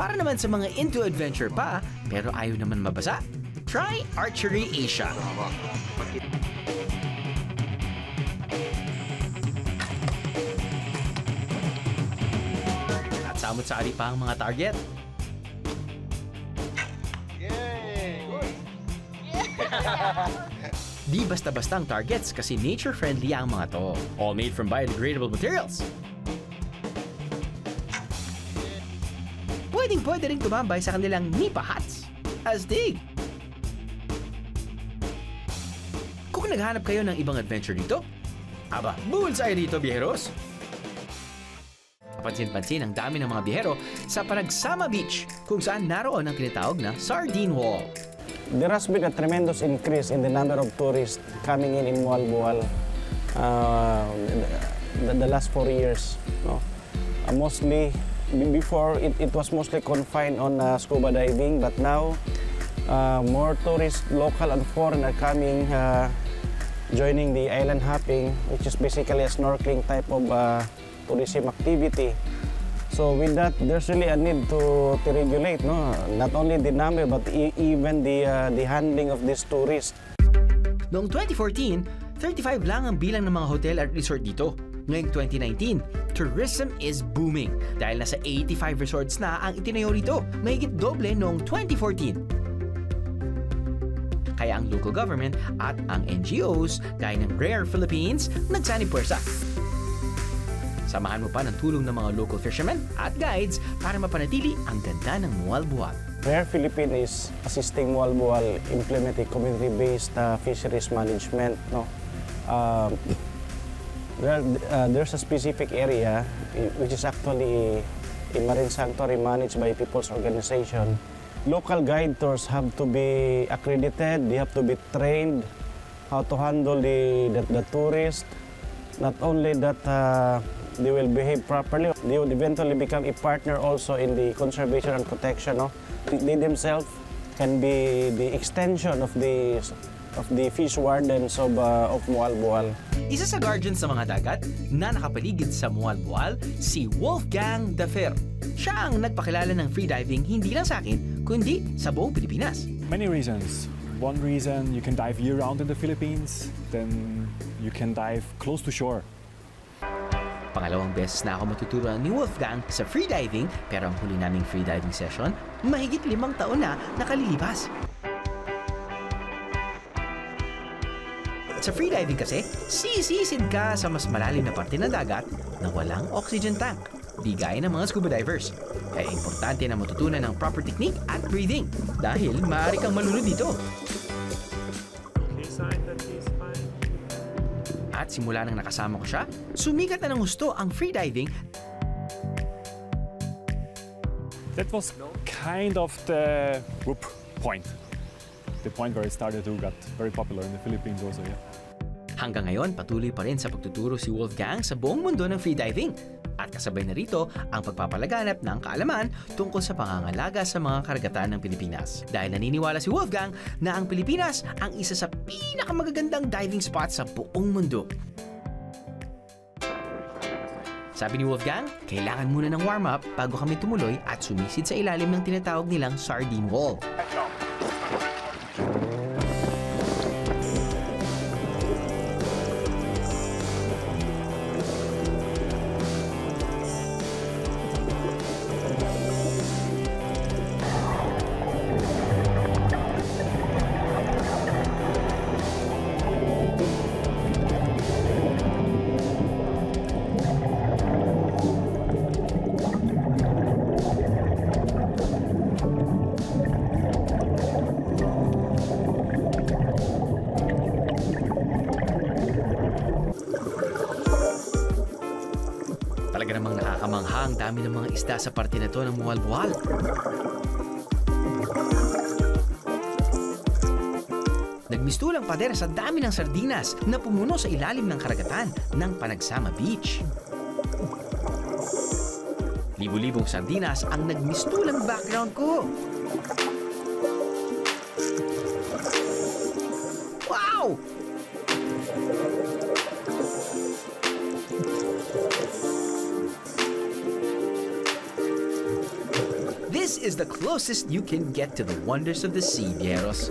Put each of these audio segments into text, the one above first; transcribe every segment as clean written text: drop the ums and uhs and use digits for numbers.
Para naman sa mga into adventure pa, pero ayaw naman mabasa, try Archery Asia. At samot-sari pa ang mga target. Di basta-basta ang targets kasi nature-friendly ang mga to. All made from biodegradable materials. Pwedeng-pwede rin tumambay sa kanilang nipa huts. Astig! Kung naghanap kayo ng ibang adventure dito, aba, bullseye dito, biyeros! Pansin-pansin ang dami ng mga biyero sa Panagsama Beach kung saan naroon ang tinatawag na Sardine Wall. There has been a tremendous increase in the number of tourists coming in Mualboal the last 4 years. No? Mostly, before it was mostly confined on scuba diving, but now more tourists, local and foreign, are coming, joining the island hopping, which is basically a snorkeling type of tourism activity. So with that, there's really a need to regulate, no? Not only the number, but even the handling of these tourists. Noong 2014, 35 lang ang bilang ng mga hotel at resort dito. Ngayong 2019, tourism is booming dahil nasa 85 resorts na ang itinayo rito, mahigit doble noong 2014. Kaya ang local government at ang NGOs gaya ng Rare Philippines nagsanib puwersa. Samahan mo pa ng tulong ng mga local fishermen at guides para mapanatili ang ganda ng Mualboal. Rare Philippines is assisting Mualboal implementing community-based fisheries management. No? There's a specific area which is actually a marine sanctuary managed by people's organization. Local guide tours have to be accredited, they have to be trained how to handle the tourists. Not only that, they will behave properly. They will eventually become a partner also in the conservation and protection. No? They themselves can be the extension of the fish wardens of Mualboal. Isa sa guardians sa mga dagat na nakapaligid sa Mualboal, si Wolfgang Dafer. Siya ang nagpakilala ng freediving hindi lang sa akin, kundi sa buong Pilipinas. Many reasons. One reason, you can dive year-round in the Philippines, then you can dive close to shore. Pangalawang beses na ako matuturuan ni Wolfgang sa freediving, pero ang huli naming freediving session, mahigit 5 taon na nakalilipas. Sa freediving kasi, sisisid ka sa mas malalim na parte ng dagat na walang oxygen tank, di gaya ng mga scuba divers. Kaya importante na matutunan ng proper technique at breathing dahil maaari kang malunod dito. At simula nang nakasama ko siya, sumikat na ng gusto ang freediving. That was kind of the point. The point where it started to get very popular in the Philippines also, yeah. Hanggang ngayon, patuloy pa rin sa pagtuturo si Wolfgang sa buong mundo ng freediving. At kasabay na rito ang pagpapalaganap ng kaalaman tungkol sa pangangalaga sa mga karagatan ng Pilipinas. Dahil naniniwala si Wolfgang na ang Pilipinas ang isa sa pinakamagagandang diving spot sa buong mundo. Sabi ni Wolfgang, kailangan muna ng warm-up bago kami tumuloy at sumisid sa ilalim ng tinatawag nilang Sardine Wall. Talaga namang nakakamangha ang dami ng mga isda sa parte na to ng Mualboal. Nagmistulang pader sa dami ng sardinas na pumuno sa ilalim ng karagatan ng Panagsama Beach. Libo-libong sardinas ang nagmistulang background ko. Wow! This is the closest you can get to the wonders of the sea, Vieros.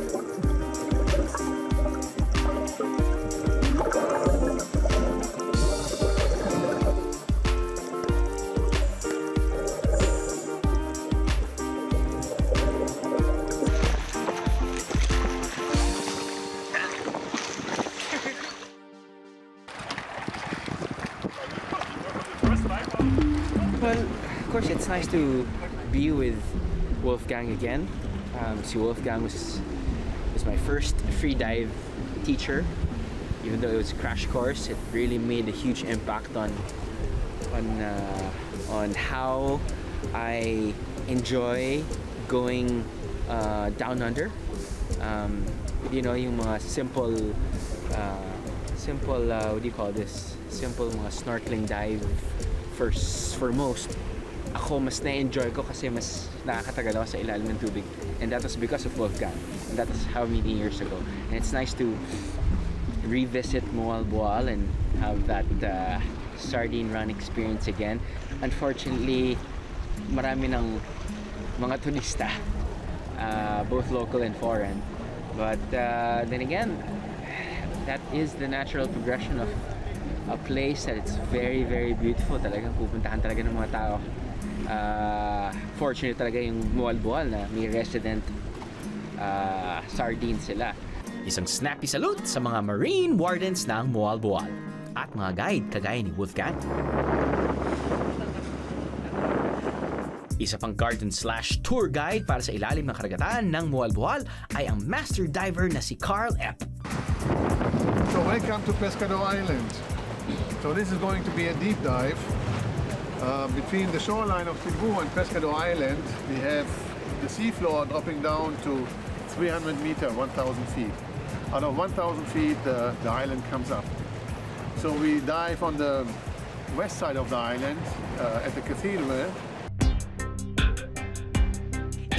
Well, of course, it's nice to be with Wolfgang again. Si Wolfgang was my first free dive teacher. Even though it was a crash course, it really made a huge impact on how I enjoy going down under. You know, yung mga simple what do you call this? Simple mga snorkeling dive for most. Ako mas na-enjoy ko kasi mas nakakatagal ako sa ilalim ng tubig. And that was because of Wolfgang. And that was how many years ago. And it's nice to revisit Moal Boal and have that sardine run experience again. Unfortunately, marami ng mga turista, both local and foreign. But then again, that is the natural progression of a place that it's very, very beautiful. Talagang pupuntahan talaga ng mga tao. Fortunate talaga yung Moal Boal na may resident sardine sila. Isang snappy salute sa mga marine wardens ng Moal Boal at mga guide kagaya ni Wolfgang. Isa pang garden/tour guide para sa ilalim ng karagatan ng Moal Boal ay ang master diver na si Carl Epp. So welcome to Pescador Island. So this is going to be a deep dive between the shoreline of Cebu and Pescador Island. We have the seafloor dropping down to 300 meters, 1,000 feet. Out of 1,000 feet, the island comes up. So we dive on the west side of the island at the cathedral.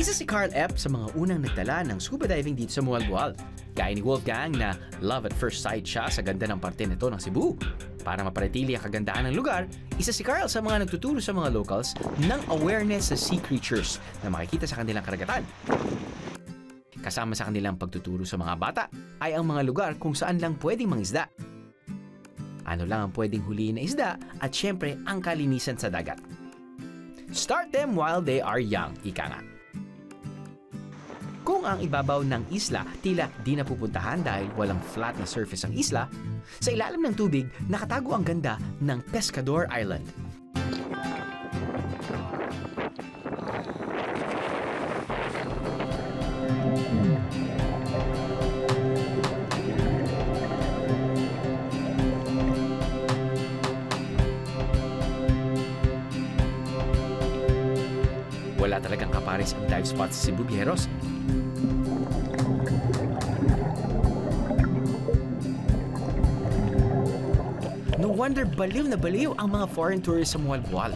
Isa si Carl Epp sa mga unang nagtala ng scuba diving dito sa Moal Boal. Gaya ni Wolfgang na love at first sight siya sa ganda ng parte nito ng Cebu. Para mapanatili ang kagandahan ng lugar, isa si Carl sa mga nagtuturo sa mga locals ng awareness sa sea creatures na makikita sa kanilang karagatan. Kasama sa kanilang pagtuturo sa mga bata ay ang mga lugar kung saan lang pwedeng mangisda. Ano lang ang pwedeng huliin na isda at syempre ang kalinisan sa dagat. Start them while they are young, ika nga. Kung ang ibabaw ng isla tila di napupuntahan dahil walang flat na surface ang isla, sa ilalim ng tubig nakatago ang ganda ng Pescador Island. Wala talagang kapares ang dive spots sa Cebu, Vieros. No wonder baliw na baliw ang mga foreign tourists sa Moal Boal.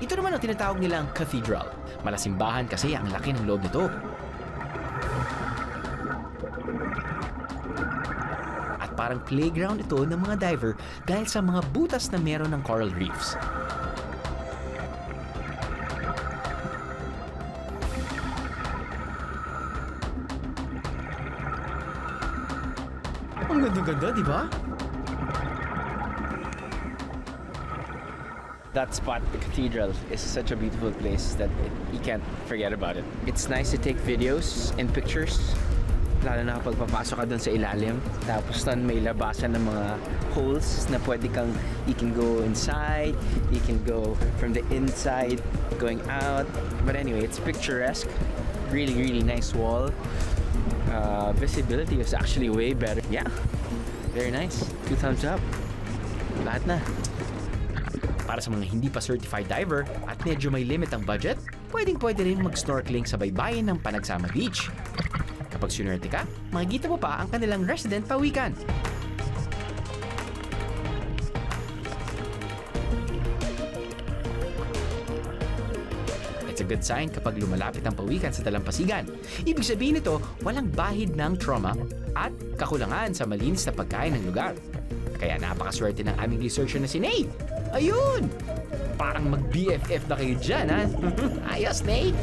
Ito naman ang tinatawag nilang cathedral. Malasimbahan kasi ang laki ng loob nito. Parang playground ito ng mga diver dahil sa mga butas na meron ng coral reefs. Ang ganda-ganda, di ba? That spot, the cathedral, is such a beautiful place that you can't forget about it. It's nice to take videos and pictures. Lalo na kapag papasok ka dun sa ilalim. Tapos doon may labasan ng mga holes na pwede kang, you can go inside, you can go from the inside, going out. But anyway, it's picturesque. Really, really nice wall. Visibility is actually way better. Yeah, very nice. 2 thumbs up. Lahat na. Para sa mga hindi pa certified diver at medyo may limit ang budget, pwedeng-pwede rin mag-snorkeling sa baybayin ng Panagsama Beach. Kapag sunerte ka, makikita mo pa ang kanilang resident pawikan. It's a good sign kapag lumalapit ang pawikan sa dalampasigan. Ibig sabihin nito, walang bahid ng trauma at kakulangan sa malinis na pagkain ng lugar. Kaya napakaswerte ng aming researcher na si Nate. Ayun! Parang mag-BFF na kayo dyan, ha? Ayos, Nate!